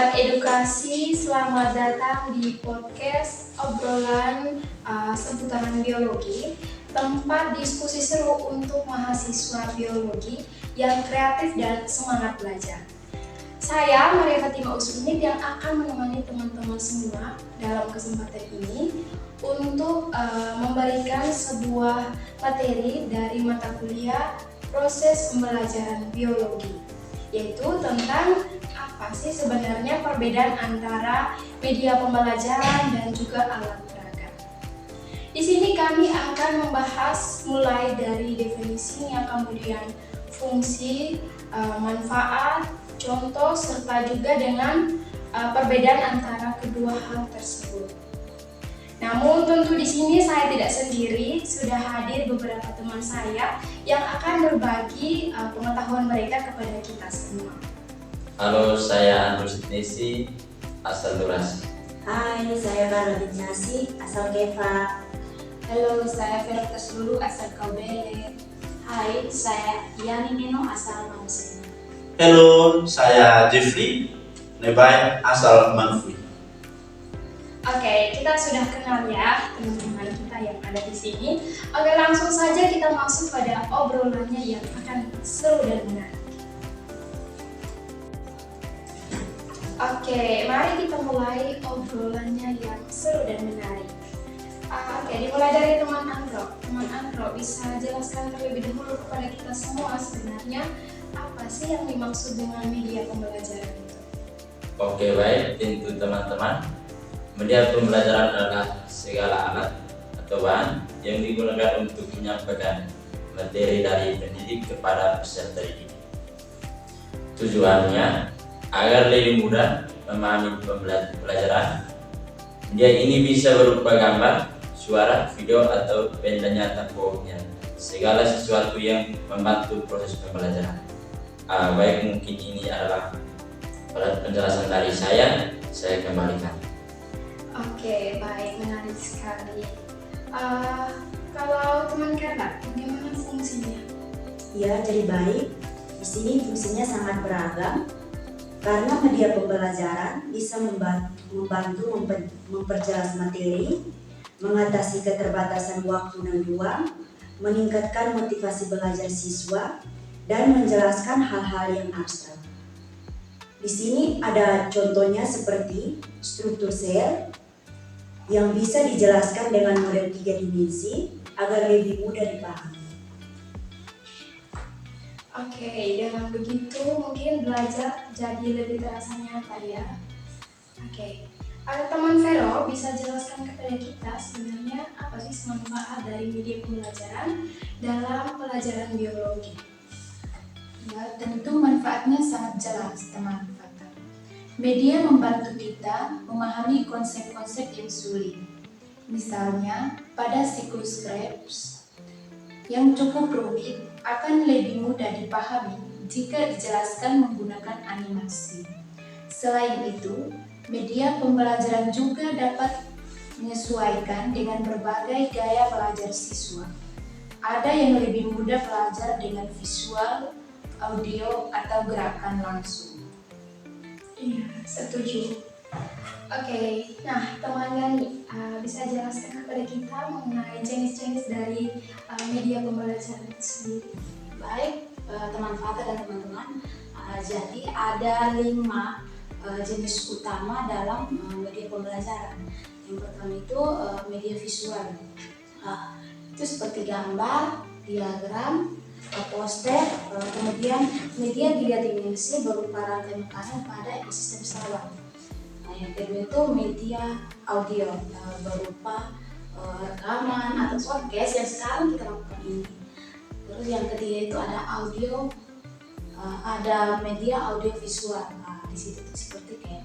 Sobat Edukasi, selamat datang di podcast obrolan seputaran biologi, tempat diskusi seru untuk mahasiswa biologi yang kreatif dan semangat belajar. Saya Maria Fatima Usmini yang akan menemani teman-teman semua dalam kesempatan ini untuk memberikan sebuah materi dari mata kuliah proses pembelajaran biologi, yaitu tentang apa sih sebenarnya perbedaan antara media pembelajaran dan juga alat peraga. Di sini kami akan membahas mulai dari definisinya, kemudian fungsi, manfaat, contoh, serta juga dengan perbedaan antara kedua hal tersebut. Namun tentu di sini saya tidak sendiri, sudah hadir beberapa teman saya yang akan berbagi pengetahuan mereka kepada kita semua. Halo, saya Andrew Sidnesi, asal Durasi. Hai, saya Carla Dinasi, asal Keva. Halo, saya Veritas Lulu, asal Kaubele. Hai, saya Yani Nino, asal Manusia. Halo, saya Jeffrey Nebai, asal Manfui. Oke, kita sudah kenal ya teman-teman kita yang ada di sini. Oke, langsung saja kita masuk pada obrolannya yang akan seru dan menarik. Oke, mari kita mulai obrolannya yang seru dan menarik. Oke, dimulai dari teman Andro. Teman Andro bisa jelaskan terlebih dahulu kepada kita semua sebenarnya apa sih yang dimaksud dengan media pembelajaran itu? Oke, baik, tentu teman-teman. Media pembelajaran adalah segala alat atau bahan yang digunakan untuk menyampaikan materi dari pendidik kepada peserta didik. Tujuannya agar lebih mudah memahami pembelajaran. Media ini bisa berupa gambar, suara, video, atau benda nyata pokoknya segala sesuatu yang membantu proses pembelajaran. Baik, mungkin ini adalah penjelasan dari saya kembalikan. Oke, baik, menarik sekali. Kalau teman Carla, bagaimana fungsinya? Ya, jadi baik. Di sini fungsinya sangat beragam karena media pembelajaran bisa membantu memperjelas materi, mengatasi keterbatasan waktu dan ruang, meningkatkan motivasi belajar siswa, dan menjelaskan hal-hal yang abstrak. Di sini ada contohnya seperti struktur sel yang bisa dijelaskan dengan model 3 dimensi agar lebih mudah dipahami. Oke, dengan begitu mungkin belajar jadi lebih terasa nyata ya. Oke, ada teman Vero bisa jelaskan kepada kita sebenarnya apa sih manfaat dari media pembelajaran dalam pelajaran biologi? Ya, tentu manfaatnya sangat jelas, teman. Media membantu kita memahami konsep-konsep yang sulit. Misalnya, pada siklus Krebs yang cukup rumit akan lebih mudah dipahami jika dijelaskan menggunakan animasi. Selain itu, media pembelajaran juga dapat menyesuaikan dengan berbagai gaya belajar siswa. Ada yang lebih mudah belajar dengan visual, audio, atau gerakan langsung. Iya, setuju. Oke, nah teman Yani bisa jelaskan kepada kita mengenai jenis-jenis dari media pembelajaran itu sendiri? Baik, teman Fata dan teman-teman. Jadi ada 5 jenis utama dalam media pembelajaran. Yang pertama itu media visual. Itu seperti gambar, diagram, poster, kemudian media 3 dimensi berupa rantai makanan pada ekosistem saraf. Yang kedua itu media audio berupa rekaman atau podcast yang sekarang kita lakukan ini. Terus yang ketiga itu ada audio, ada media audio visual. Di situ tuh seperti kayak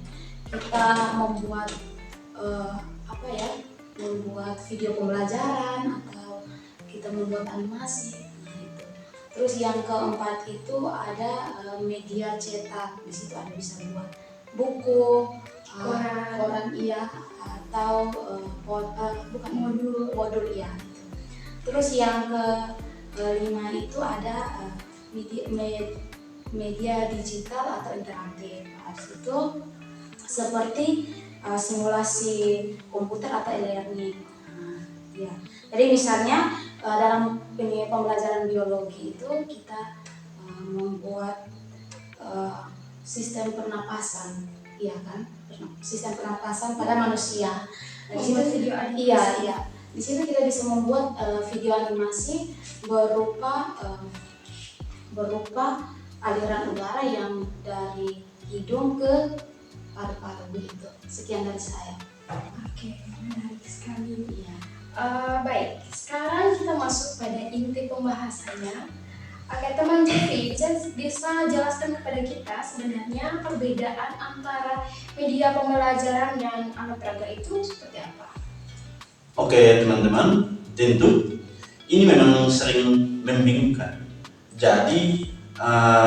kita membuat membuat video pembelajaran atau kita membuat animasi. Terus yang keempat itu ada media cetak. Di situ ada bisa buat buku, koran iya, atau bukan modul iya. Terus yang kelima itu ada media digital atau interaktif. Di situ seperti simulasi komputer atau e-learning. Ya. Jadi misalnya dalam pembelajaran biologi itu kita membuat sistem pernapasan, iya kan? Sistem pernapasan pada manusia. Di situ Video animasi. iya. Di situ kita bisa membuat video animasi berupa aliran udara yang dari hidung ke paru-paru begitu. Sekian dari saya. Oke, menarik sekali. Iya. Baik, sekarang kita masuk pada inti pembahasannya. Oke, teman Jeffrey, bisa jelaskan kepada kita sebenarnya perbedaan antara media pembelajaran dan alat peraga itu seperti apa? Oke teman-teman, tentu ini memang sering membingungkan. Jadi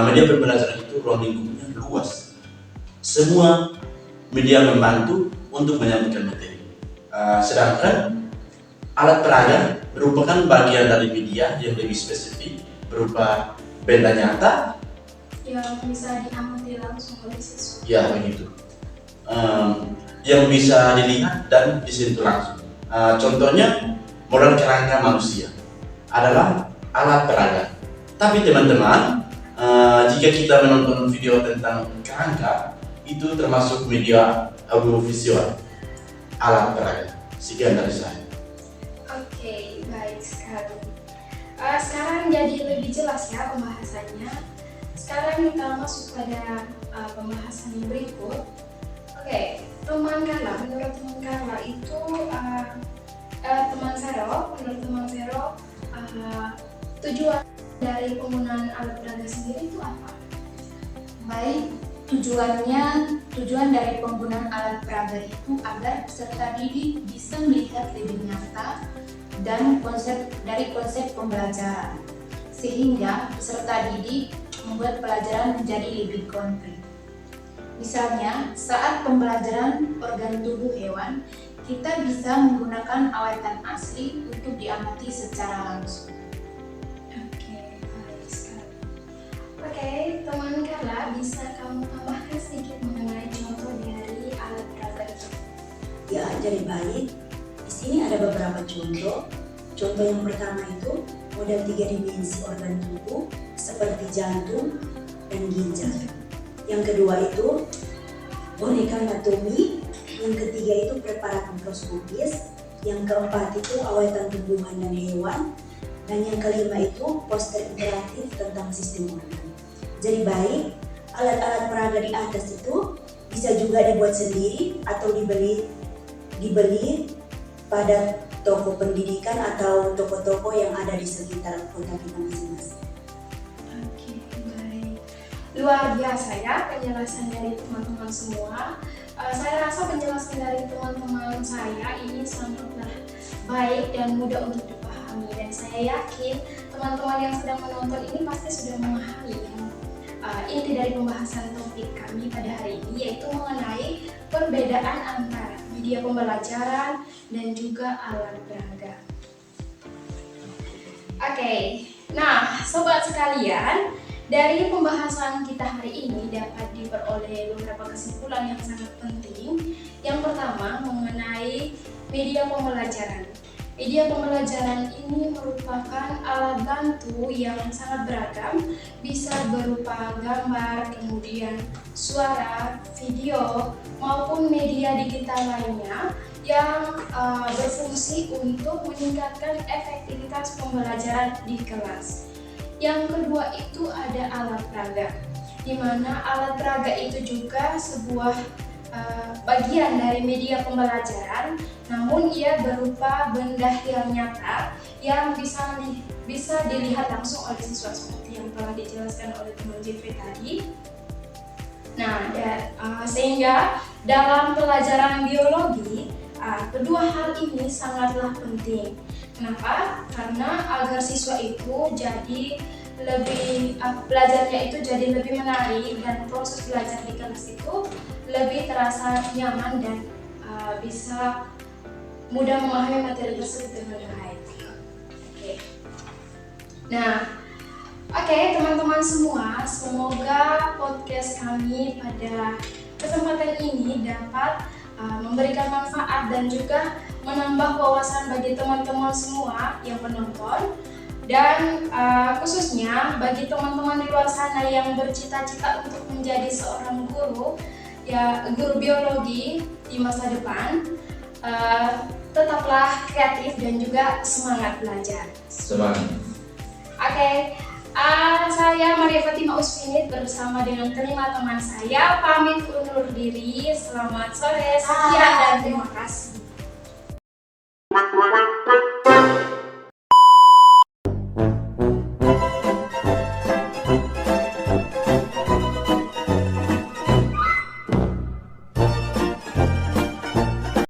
media pembelajaran itu ruang lingkupnya luas. Semua media membantu untuk menyampaikan materi. Sedangkan alat peraga merupakan bagian dari media yang lebih spesifik berupa benda nyata Yang bisa diamati langsung oleh siswa. ya begitu, yang bisa dilihat dan disentuh langsung. Contohnya model kerangka manusia adalah alat peraga. Tapi teman-teman, jika kita menonton video tentang kerangka, itu termasuk media audiovisual alat peraga. Sekian dari saya. Oke, baik sekali. Sekarang jadi lebih jelas ya pembahasannya. Sekarang kita masuk pada pembahasan yang berikut. Oke, teman Carla, menurut teman Carla itu menurut teman Vero, tujuan dari penggunaan alat peraga sendiri itu apa? Baik, tujuan dari penggunaan alat peraga itu agar peserta didik bisa melihat lebih nyata dan konsep pembelajaran, sehingga peserta didik membuat pelajaran menjadi lebih konkret. Misalnya, saat pembelajaran organ tubuh hewan, kita bisa menggunakan awatan asli untuk diamati secara langsung. Oke, baik sekali. Oke, teman Carla, bisa kamu tambahkan sedikit mengenai contoh dari alat peraga itu? Ya, jadi baik. Di sini ada beberapa contoh. Contoh yang pertama itu model 3 dimensi organ tubuh seperti jantung dan ginjal. Yang kedua itu boneka anatomi. Yang ketiga itu preparat mikroskopis. Yang keempat itu awatan tumbuhan dan hewan. Dan yang kelima itu poster interaktif tentang sistem organ. Jadi baik, alat-alat peraga di atas itu bisa juga dibuat sendiri atau dibeli pada toko pendidikan atau toko-toko yang ada di sekitar kota kita masing-masing. Oke, baik. Luar biasa ya penjelasan dari teman-teman semua. Saya rasa penjelasan dari teman-teman saya ini sangatlah baik dan mudah untuk dipahami, dan saya yakin teman-teman yang sedang menonton ini pasti sudah memahami inti dari pembahasan topik kami pada hari ini, yaitu mengenai perbedaan antara media pembelajaran dan juga alat peraga. Oke, nah sobat sekalian, dari pembahasan kita hari ini dapat diperoleh beberapa kesimpulan yang sangat penting. Yang pertama mengenai media pembelajaran. Media pembelajaran ini merupakan alat bantu yang sangat beragam, bisa berupa gambar, kemudian suara, video, maupun media digital lainnya yang berfungsi untuk meningkatkan efektivitas pembelajaran di kelas. Yang kedua itu ada alat peraga, di mana alat peraga itu juga sebuah bagian dari media pembelajaran, namun ia berupa benda yang nyata yang bisa dilihat langsung oleh siswa seperti yang telah dijelaskan oleh teman Jeffrey tadi. Nah, sehingga dalam pelajaran biologi, kedua hal ini sangatlah penting. Kenapa? Karena agar siswa itu jadi belajarnya itu jadi lebih menarik dan proses belajar di kelas itu lebih terasa nyaman dan bisa mudah memahami materi tersebut dengan baik. Oke. Nah, teman-teman semua, semoga podcast kami pada kesempatan ini dapat memberikan manfaat dan juga menambah wawasan bagi teman-teman semua yang menonton, dan khususnya bagi teman-teman di luar sana yang bercita-cita untuk menjadi seorang guru, ya guru biologi di masa depan. Tetaplah kreatif dan juga semangat belajar. Semangat. Oke, saya Maria Fatima Usfinit bersama dengan kelima teman saya pamit undur diri. Selamat sore, sekian dan terima kasih.